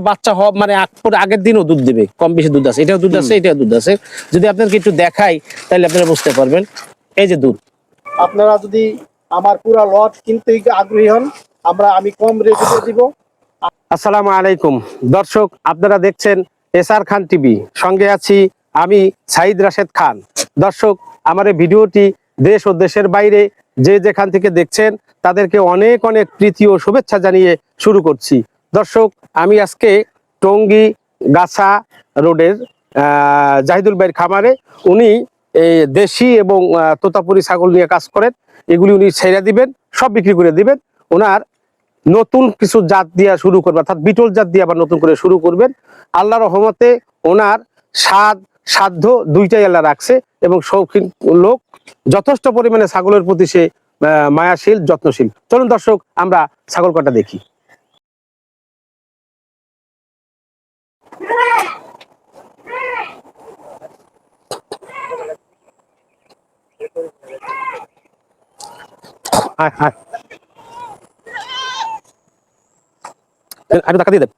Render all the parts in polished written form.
বাচ্চা হওয়া মানে আগের দিনও দুধ দেবে, কম বেশি দুধ আছে, এটাও দুধ আছে, এটাও দুধ আছে। যদি আপনাদেরকে একটু দেখাই তাহলে আপনারা বুঝতে পারবেন। এই যে দুধ, আপনারা যদি আমার পুরা লট কিনতে আগ্রহী হন, আমি কম রেটে দিব। আসসালামু আলাইকুম দর্শক, আপনারা দেখছেন এসআর খান টিভি, সঙ্গে আছি আমি সাইদ রাশেদ খান। দর্শক, আমার এই ভিডিওটি দেশ ও দেশের বাইরে যে যেখান থেকে দেখছেন তাদেরকে অনেক অনেক প্রীতি ও শুভেচ্ছা জানিয়ে শুরু করছি। দর্শক, আমি আজকে টঙ্গী গাছা রোডের জাহিদুল ভাইয়ের খামারে, উনি দেশি এবং তোতাপুরি ছাগল নিয়ে কাজ করেন। এগুলি উনি ছেড়ে দিবেন, সব বিক্রি করে দিবেন। ওনার নতুন কিছু জাত দিয়া শুরু করবে, অর্থাৎ বিটল জাত দিয়ে আবার নতুন করে শুরু করবেন। আল্লাহর রহমতে ওনার সাধ্য দুইটাই আল্লাহ রাখছে, এবং শৌখিন লোক, যথেষ্ট পরিমাণে ছাগলের প্রতি সে মায়াশীল, যত্নশীল। চলুন দর্শক, আমরা ছাগল কটা দেখি। আরে টাকা দিয়ে দেন।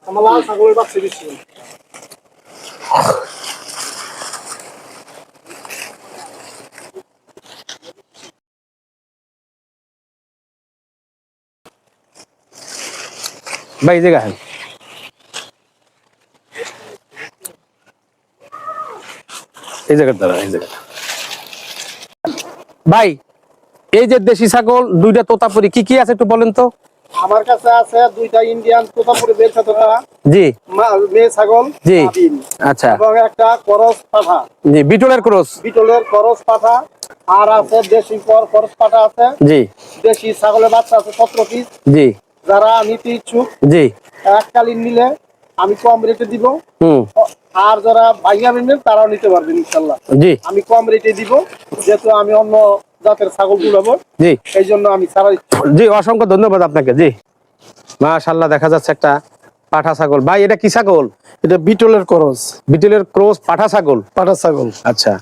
আমার লাল ছাগলের বাচ্চা বেশি। ভাই এই জায়গা, এই জায়গার দ্বারা, এই জায়গা ভাই, এই যে দেশি ছাগল দুইটা তোতাপুরি, কি কি আছে একটু বলেন তো। আমার কাছে আছে দুইটা ইন্ডিয়ান তোতাপুরি বেলচা তোতা, জি, মেয়ে ছাগল, জি, আচ্ছা, এবং একটা করস পাঠা, জি, বিটলের ক্রস, বিটলের করস পাঠা। আর আছে দেশি করস পাঠা আছে, জি। দেশি ছাগলের বাচ্চা আছে 17 পিস, জি। যারা নিতে ইচ্ছুক, জি, এককালীন নিলে আমি কম রেটে দিব। আর যারা ভাইয়া নেবেন তারাও নিতে পারবেন ইনশাআল্লাহ, জি। আমি কম রেটে দিব, যেহেতু আমি অন্য জাতের ছাগল গুলাবো, জি, এই জন্য আমি ছাড়াই। জি, অসংখ্য ধন্যবাদ আপনাকে, জি। মাশাআল্লাহ, দেখা যাচ্ছে একটা পাঠা ছাগল। ভাই এটা কি ছাগল? এটা বিটলের ক্রস, বিটলের ক্রস পাঠা ছাগল, পাঠা ছাগল। আচ্ছা,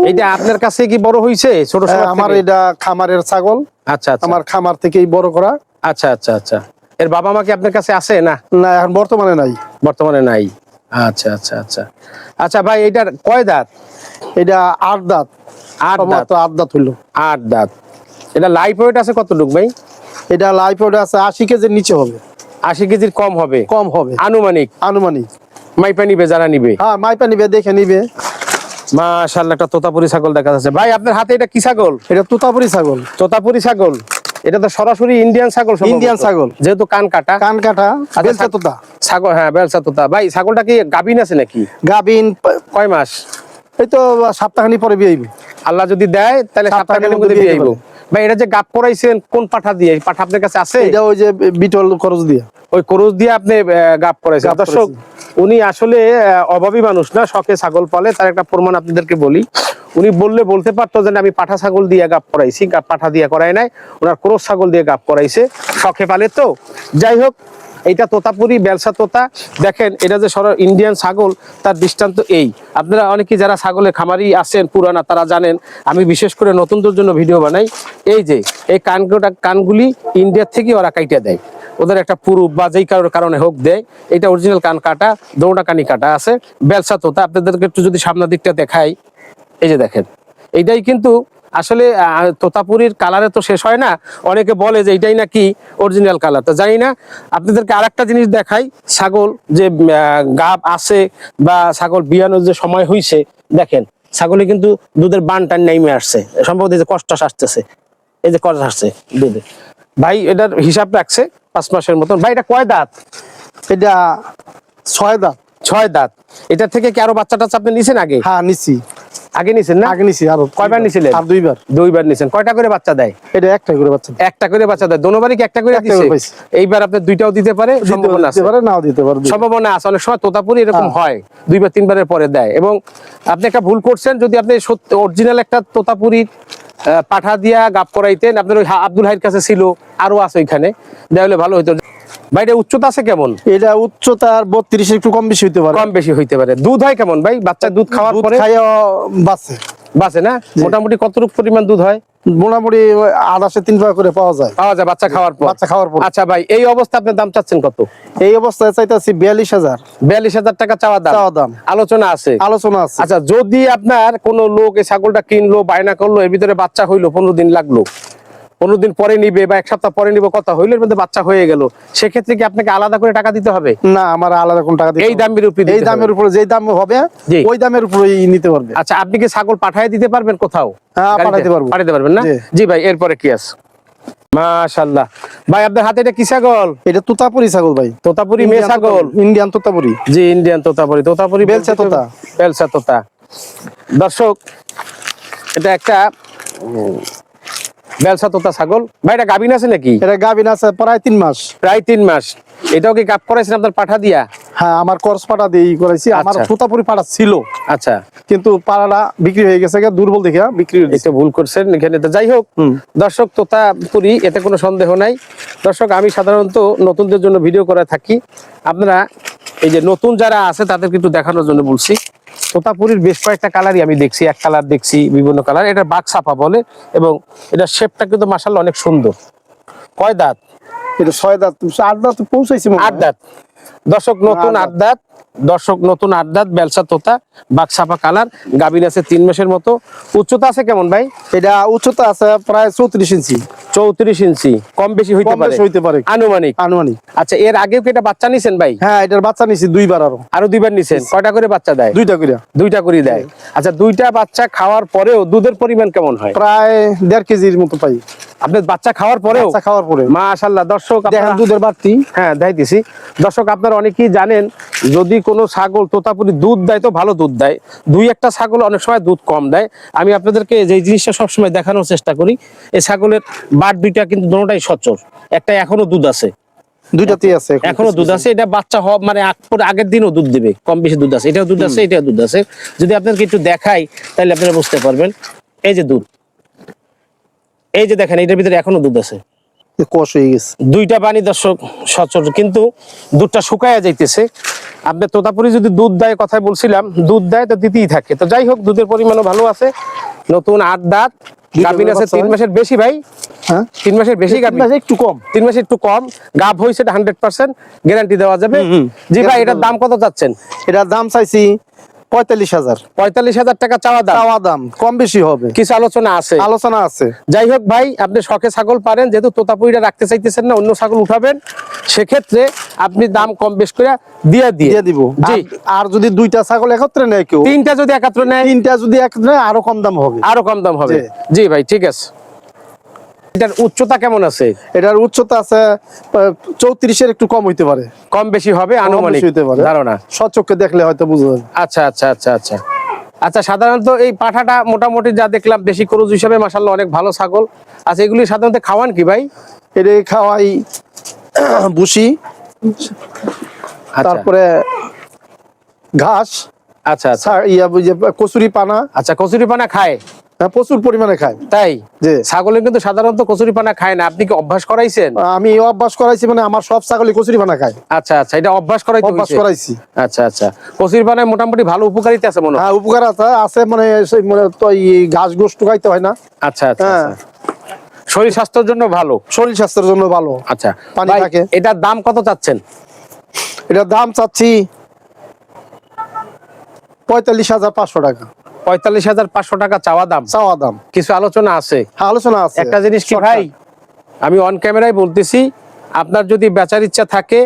এইটা আপনার কাছে কি বড় হইছে ছোট সময়? আমার এটা খামারের ছাগল। আচ্ছা, আমার খামার থেকেই বড় করা। আচ্ছা আচ্ছা আচ্ছা, এর বাবা মা কি আপনার কাছে আছে? না, না, এখন বর্তমানে নাই। বর্তমানে নাই। আচ্ছা আচ্ছা আচ্ছা আচ্ছা ভাই, এটার কয় দাঁত? এটা 8 দাঁত। 8 দাঁত? 8 দাঁত হইলো। 8 দাঁত। এটা লাইফ ওয়েট আছে কতটুকু ভাই? এটা লাইফ ওয়েট আছে 80 কেজির নিচে হবে। 80 কেজির কম হবে? কম হবে আনুমানিক। আনুমানিক মাইপা নিবে যারা নিবে? হ্যাঁ, মাইপা নিবে, দেখে নিবে। মাশাআল্লাহ, একটা তোতাপুরি ছাগল দেখা যাচ্ছে। ভাই আপনার হাতে এটা কি ছাগল? এটা তোতাপুরি ছাগল। তোতাপুরি ছাগল, এটা তো সরাসরি ইন্ডিয়ান ছাগল। ইন্ডিয়ান ছাগল, যেহেতু কান কাটা। কান কাটা, বেলচা তোতা ছাগল। হ্যাঁ, বেলচা তোতা। ভাই ছাগলটা কি গাবিন আছে নাকি? গাবিন। কয় মাস? এই তো সপ্তাহখানি পরে বিয়ে হইবে, আল্লাহ যদি দেয় তাহলে সপ্তাহখানির মধ্যে বিয়ে হইব। ভাই এটা যে গাব করাইছেন কোন পাঠা দিয়ে? পাঠা আপনার কাছে আছে? এটা ওই যে বিটল খরচ দিয়ে, ওই ক্রস দিয়ে আপনি গাব করাইছেন। দর্শক, উনি আসলে অভাবী মানুষ না, শখে ছাগল পালে। তার একটা প্রমাণ আপনাদেরকে বলি। উনি বললে বলতে পারতো যে আমি পাঠা ছাগল দিয়ে গাব করাইছি, গাব পাঠা দিয়ে করাই নাই, ওনার ক্রস ছাগল দিয়ে গাব করাইছে, শখে পালে তো। যাই হোক, এইটা তোতাপুরি বেলসা তোতা। দেখেন, এটা যে ইন্ডিয়ান ছাগল, তার দৃষ্টান্ত এই। আপনারা অনেকেই যারা ছাগলের খামারি আছেন পুরানা, তারা জানেন আমি বিশেষ করে নতুনদের জন্য ভিডিও বানাই। এই যে এই কানগুলি ইন্ডিয়া থেকে ওরা কাইটা দেয়, ওদের একটা পুরুপ বা যেই কারণে হোক দেয়। এটা অরিজিনাল কান কাটা, দৌড়া কানি কাটা আছে, বেলসা তোতা। আপনাদেরকে একটু যদি সামনের দিকটা দেখাই, এই যে দেখেন, এইটাই কিন্তু আসলে তোতাপুরির কালারে তো শেষ হয় না। অনেকে বলে যে এইটাই নাকি অরিজিনাল কালার, তো জানি না। আপনাদেরকে আরেকটা জিনিস দেখাই, ছাগল যে গাব আছে বা ছাগল বিয়ানোর যে সময় হইছে, দেখেন ছাগলে কিন্তু দুধের বান টান নেমে আসছে, সম্ভবত এই যে কষ্ট আসতেছে, এই যে কষ্ট আসছে দুধে। ভাই এটার হিসাব রাখছে 5 মাসের মতন। ভাই এটা কয় দাঁত? এটা 6 দাঁত। 6 দাঁত। এটা থেকে কি আরো বাচ্চা টাচ্চা আপনি নিছেন আগে? হ্যাঁ, নিছি। আগে নিছেন না? আগে নিছি আরো কয়বার নিছিলেন? আর দুইবার নিছেন। কয়টা করে বাচ্চা দেয়? এটা একটা করে বাচ্চা একটা করে বাচ্চা দেয়। দোনোবারই কি একটা করে একটা দিছে? করে পাইছি। এইবার আপনি দুইটাও দিতে পারে, সম্ভাবনা আছে। দিতে পারে, নাও দিতে পারে। সম্ভাবনা আছে। অনেক সময় তোতাপুরি এরকম হয়, দুইবার তিনবারের পরে দেয়। এবং আপনি একটা ভুল করছেন, যদি আপনি সত্যি অরিজিনাল একটা তোতাপুরি পাঠা দিয়া গাপ করাইতেন, আপনার ওই আব্দুল হাইয়ের কাছে ছিল, আরো আছে ওইখানে, দেওয়া হলে ভালো হইতো। ভাই এটা উচ্চতা আছে কেমন? এটা উচ্চতার 32, একটু কম বেশি হইতে পারে। কম বেশি হইতে পারে। দুধ হয় কেমন ভাই? বাচ্চা দুধ খাওয়ার পরে বাঁচে বাঁচে না? মোটামুটি কতটুকু পরিমাণ দুধ হয়? মোটামুটি 3 ভাগ করে পাওয়া যায় বাচ্চা খাওয়ার পর। আচ্ছা ভাই, এই অবস্থা আপনার দাম চাচ্ছেন কত? এই অবস্থায় চাইতেছি 42,000। 42,000 টাকা চাওয়া দাম। আলোচনা আছে? আছে। আচ্ছা, যদি আপনার কোন লোক এই ছাগলটা কিনলো, বায়না করলো, এর ভিতরে বাচ্চা হইলো, 15 দিন লাগলো, 15 দিন পরে নিবে বা 1 সপ্তাহ পরে নিবে, কথা হইলো, এর মধ্যে বাচ্চা হয়ে গেল, সেক্ষেত্রে কি আপনাকে আলাদা করে টাকা দিতে হবে? না, আমার আলাদা কোন টাকা দিতে এই দামের উপরে এই দামের উপরে যেই দাম হবে ওই দামের উপরেই নিতে পারবে। আচ্ছা, আপনি কি ছাগল পাঠিয়ে দিতে পারবেন কোথাও? হ্যাঁ, পাঠাইতে পারবো। পাঠাইতে পারবেন না? জি ভাই, এরপরে কি আছে? মাশাআল্লাহ ভাই, আপনার হাতে এটা কি ছাগল? এটা তোতাপুরি ছাগল ভাই। তোতাপুরি মেয়ে ছাগল? ইন্ডিয়ান তোতাপুরি। জি, ইন্ডিয়ান তোতাপুরি বেলচা তোতা। বেলচা তোতা। দর্শক, এটা একটা বেলচা তোতা ছাগল। ভাই এটা গাভিন আছে নাকি? এটা গাভিন আছে প্রায় 3 মাস। প্রায় 3 মাস। এটাও কি গাপ করাইছেন আপনার পাঠা দিয়া? হ্যাঁ, আমার করস পাটা দিয়ে করাইছি। আমার তোতাপুরি পাটা ছিল, আচ্ছা, কিন্তু পাড়াটা বিক্রি হয়ে গেছে, দুর্বল দেখে বিক্রি হয়ে গেছে। ভুল করছেন এখানে। তো যাই হোক দর্শক, তোতাপুরি, এতে কোনো সন্দেহ নাই। দর্শক, আমি সাধারণত নতুনদের জন্য ভিডিও করে থাকি। আপনারা এই যে নতুন যারা আছে তাদেরকে একটু দেখানোর জন্য বলছি। তোতাপুরির বেশ কয়েকটা কালারই আমি দেখছি, এক কালার দেখছি, বিভিন্ন কালার। এটা বাঘসাপা বলে, এবং এটা শেপটা কিন্তু মাশাআল্লাহ অনেক সুন্দর। কয় দাঁত? এটা 6 দাঁত, 8 দাঁত পৌঁছাইছি। 8 দাঁত। দর্শক, নতুন 8 দাঁত। নতুন 8 দাঁত, বেলচা তোতা, বাঘসাপা কালার, গাভীর আছে 3 মাসের মতো। উচ্চতা আছে কেমন ভাই? এটা উচ্চতা আছে প্রায় 34 ইঞ্চি। 34 ইঞ্চি। কম বেশি হইতে পারে আনুমানিক। আচ্ছা, এর আগেও কি এটা বাচ্চা নিছেন ভাই? হ্যাঁ, এটার বাচ্চা নিছি 2 বার। আরো 2 বার নিছেন। কয়টা করে বাচ্চা দেয়? 2টা করে দেয়। আচ্ছা, 2টা বাচ্চা খাওয়ার পরেও দুধের পরিমাণ কেমন হয়? প্রায় 1.5 কেজির মতো পাই। আপনার বাচ্চা খাওয়ার পরেও? মাশাআল্লাহ। দর্শক, দেখেন দুধের বাড়তি। হ্যাঁ, দেখাইতেছি। দর্শক, আপনারা অনেকেই জানেন, যদি কোনো ছাগল তোতাপুরি দুধ দেয় তো ভালো দুধ দেয়, 2-1টা ছাগল অনেক সময় দুধ কম দেয়। আমি আপনাদেরকে যে জিনিসটা সবসময় দেখানোর চেষ্টা করি, এই ছাগলের বাট 2টা কিন্তু দুটোটাই সচল। একটা এখনো দুধ আছে, 2টাতেই আছে, এখনো দুধ আছে। এটা বাচ্চা হওয়া মানে আগের দিনও দুধ দিবে, কম বেশি দুধ আছে। এটাও দুধ আছে, এটাও দুধ আছে। যদি আপনাদেরকে একটু দেখাই তাহলে আপনারা বুঝতে পারবেন। এই যে দুধ, এই যে দেখেন, এটার ভিতরে এখনো দুধ আছে। কষ হয়ে গেছে 2টা পানি দর্শক সচল, কিন্তু দুধটা শুকায়া যাইতেছে। আপনার তোতাপুরি যদি দুধ দেয়, কথাই বলছিলাম, দুধ দেয় তো দিতেই থাকে। তো যাই হোক, দুধের পরিমাণও ভালো আছে। নতুন 8 দাঁত, গাভীর আছে 3 মাসের বেশি ভাই। হ্যাঁ, 3 মাসের বেশি গাভীর, একটু কম। 3 মাসের একটু কম। গাভ হইছে, 100% গ্যারান্টি দেওয়া যাবে। জি ভাই, এটার দাম কত চাচ্ছেন? এটার দাম চাইছি 45,000। 45,000 টাকা চাওয়া দাম। কম বেশি হবে, কিছু আলোচনা আছে। যাই হোক ভাই, আপনি শখে ছাগল পারেন, যেহেতু তোতাপুরিটা রাখতে চাইতেছেন না, অন্য ছাগল উঠাবেন, সেক্ষেত্রে আপনি দাম কম বেশ করে দিয়ে দিব। আর যদি 2টা ছাগল একত্রে নেয়, কেউ 3টা যদি একত্রে নেয়, আরো কম দাম হবে। জি ভাই, ঠিক আছে। এটার উচ্চতা কেমন আছে? এটার উচ্চতা আছে 34-এর একটু কম হইতে পারে, কম বেশি হবে আনুমানিক ধারণা, সচক্ষে দেখলে হয়তো বুঝা যাবে। আচ্ছা, সাধারণত এই পাঠাটা মোটামুটি যা দেখলাম দেশি ক্রুজ হিসেবে মাশাআল্লাহ অনেক ভালো ছাগল। আচ্ছা, এগুলি সাধারণত খাওয়ান কি ভাই? এটা খাওয়াই ভুসি, তারপরে ঘাস। আচ্ছা, কচুরি পানা। আচ্ছা, কচুরি পানা খায়? হ্যাঁ, প্রচুর পরিমাণে খায়। তাই? ছাগলের কিন্তু সাধারণত কচুরি পানা খায় না। আপনি কি অভ্যাস করাইছেন? আমি অভ্যাস করাইছি, মানে আমার সব ছাগলই কচুরি পানা খায়। আচ্ছা, এটা অভ্যাস করাইছি। আচ্ছা, কচুরি পানায় মোটামুটি ভালো উপকারিতা আছে মনে হয়? হ্যাঁ, উপকার আছে, মানে তো ঘাস গোস্ত খাইতে হয় না। আচ্ছা, শরীর স্বাস্থ্যের জন্য ভালো। আচ্ছা, পানি থাকে। এটার দাম কত চাচ্ছেন? এটার দাম চাচ্ছি 45,500 টাকা। 45,500 টাকা চাওয়া দাম। কিছু আলোচনা আছে? আলোচনা আছে। একটা জিনিস কি ভাই, আমি অন ক্যামেরায় বলতেছি, আপনার যদি বেচার ইচ্ছা থাকে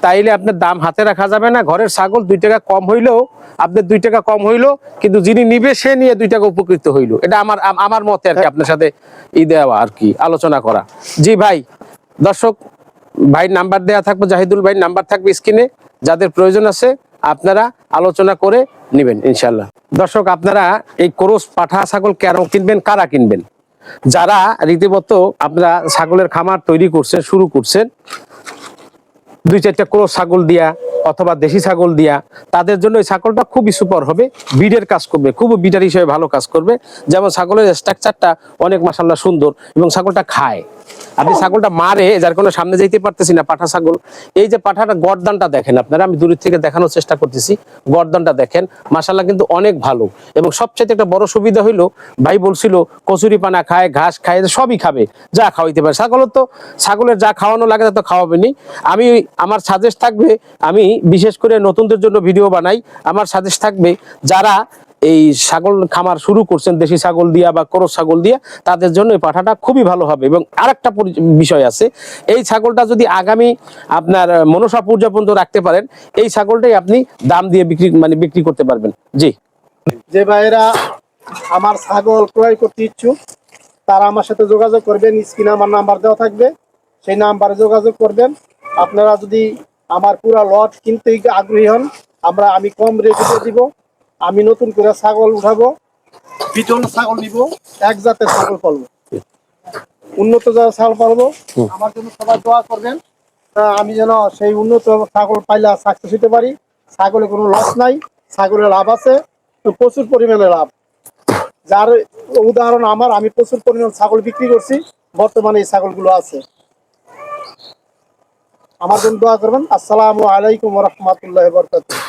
তাইলে আপনার দাম হাতে রাখা যাবে না। ঘরের ছাগল 2 টাকা কম হইলেও আপনার 2 টাকা কম হইলো, কিন্তু যিনি নিবে সে নিয়ে 2 টাকা উপকৃত হইলো। এটা আমার মতে আর কি, আপনার সাথে দেওয়া আর কি, আলোচনা করা। জি ভাই, দর্শক ভাই নাম্বার দেওয়া থাকবে, জাহিদুল ভাই নাম্বার থাকবে স্ক্রিনে। যাদের প্রয়োজন আছে আপনারা আলোচনা করে নিবেন ইনশাল্লাহ। দর্শক, আপনারা এই ক্রস পাঠা ছাগল কেন কিনবেন, কারা কিনবেন? যারা রীতিমতো আপনারা ছাগলের খামার তৈরি করছেন, শুরু করছেন 2-4টা ক্রস ছাগল দিয়া অথবা দেশি ছাগল দিয়া, তাদের জন্য এই ছাগলটা খুবই সুপার হবে, বিডের কাজ করবে, খুব বিডার হিসেবে ভালো কাজ করবে। যেমন ছাগলের স্ট্রাকচারটা অনেক মাশাআল্লাহ সুন্দর এবং ছাগলটা খায়। আপনি ছাগলটা মারে, যার কোনো সামনে যেতে পারতেছি না পাঠা ছাগল। এই যে পাঠাটা গর্দানটা দেখেন আপনারা, আমি দূর থেকে দেখানোর চেষ্টা করতেছি, গর্দানটা দেখেন মাশাআল্লাহ কিন্তু অনেক ভালো। এবং সবচেয়ে একটা বড় সুবিধা হইলো, ভাই বলছিল কচুরি পানা খায়, ঘাস খায়, সবই খাবে, যা খাওয়াইতে পারে। ছাগলের যা খাওয়ানো লাগে তা তো খাওয়াবেনি। আমার সাজেস্ট থাকবে, আমি বিশেষ করে নতুনদের জন্য ভিডিও বানাই, আমার সাজেস্ট থাকবে যারা এই ছাগল খামার শুরু করছেন দেশি ছাগল দিয়া বা ক্রস ছাগল দিয়া, তাদের জন্য এই পাঠাটা খুবই ভালো হবে। এবং আরেকটা বিষয় আছে, এই ছাগলটা যদি আগামী আপনার মনসা পূজা পর্যন্ত রাখতে পারেন, এই ছাগলটাই আপনি দাম দিয়ে বিক্রি করতে পারবেন। জি, যে ভাইরা আমার ছাগল ক্রয় করতে ইচ্ছুক তারা আমার সাথে যোগাযোগ করবেন, স্ক্রিনে আমার নাম্বার দেওয়া থাকবে, সেই নাম্বারে যোগাযোগ করবেন। আপনারা যদি আমার পুরা লট কিনতে আগ্রহী হন, আমি কম রেটে দিব। আমি নতুন করে ছাগল উঠাবো, বিটল ছাগল নিব, এক জাতের ছাগল পালবো, উন্নত জাতের ছাগল পালবো। আমার জন্য সবাই দোয়া করবেন, আমি যেন সেই উন্নত ছাগল পাইলে সাকসেস হতে পারি। ছাগলে কোনো লস নাই, ছাগলের লাভ আছে, প্রচুর পরিমাণে লাভ। যার উদাহরণ আমি প্রচুর পরিমাণ ছাগল বিক্রি করছি, বর্তমানে এই ছাগলগুলো আছে। আমার জন্য দোয়া করবেন। আসসালামু আলাইকুম ওয়া রাহমাতুল্লাহি ওয়া বারাকাতুহু।